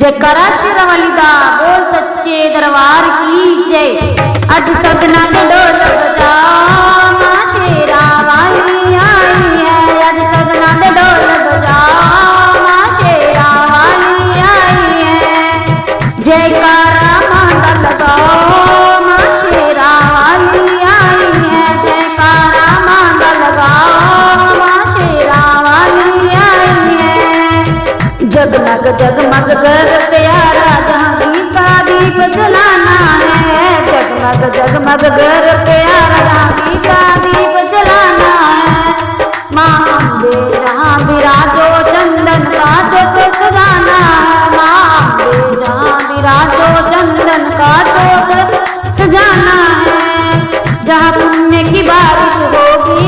जयकारा शेरावाली दा बोल सच्चे दरबार की जय। अज सगना के ढोल बजा मां शेरावाली आई है। अज सगना के ढोल बजा मां शेरावाली आई है। जयकारा माता लगाओ मां शेरावाली आई है। जयकारा माता लगाओ मां शेरावाली आई है। जगमग जगमग घर प्यारा जहाँ घी का दीप जलाना है। जगमग जगमग घर प्यारा जहाँ घी का दीप जलाना है। माँ अम्बे जहाँ विराजो चंदन का चोच सजाना है। माँ अम्बे जहाँ विराजो चंदन का चोच सजाना है। जहाँ पुण्य की बारिश होगी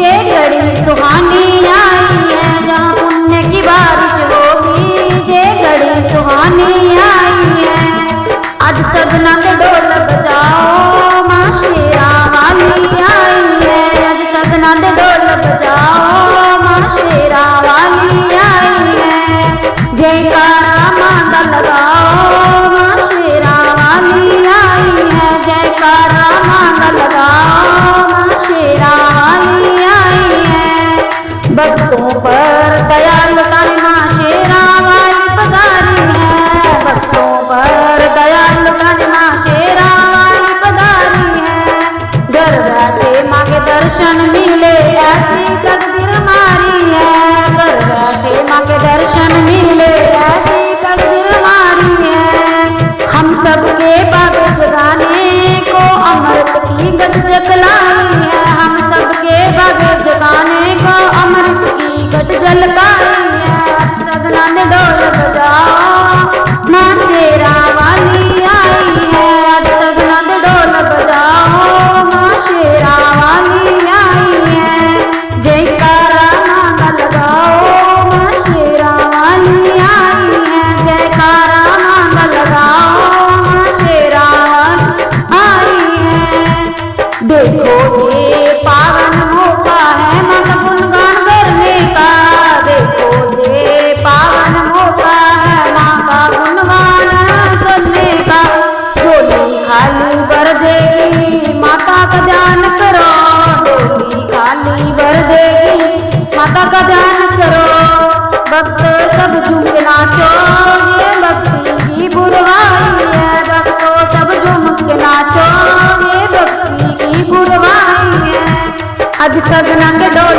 ये घड़ी सुहानी आई है। जहाँ पुण्य की बारिश होगी ये घड़ी सुहानी आई है। आज सगना के ढोल बजाओ मां शेरावाली आई है। आज सगना के ढोल बजाओ मां शेरावाली आई है। जयकारा माता लगाओ मां शेरावाली आई है। जयकारा माता लगाओ मां शेरावाली आई है। भक्तों पर दया लुटाने मां शेरावाली पधारी है। भक्तों पर दया लुटाने मां शेरावाली पधारी है। घर बैठे मां के दर्शन मिले ऐसी तकदीर हमारी है। घर बैठे मां के दर्शन मिले ऐसी तकदीर हमारी है। हम सबके बाबे जगाने को अमृत की गज जगलाई है। हम सबके बाबे जगाने को अमृत की गज जलकारी है। सगना ने ढोल बजाओ मां शेरावाली आई है। आज सगना ने ढोल बजाओ मां शेरावाली आई है। जयकारा माता लगाओ मां शेरावाली आई है। जयकारा माता लगाओ मां शेरावाली आई है। देखो ये पावन मौका है मां का गुणगान करने का। देखो ये पावन मौका है मां का गुणगान करने का। झोली खाली भर देगी माता का ध्यान करो। झोली खाली भर देगी माता का ध्यान करो। भक्त सब झूम के नाचो ये भक्ति की बुरवाई है। भक्तों सब झूम के नाचो ये भक्ति की बुरवाई है। आज सगना के ढोल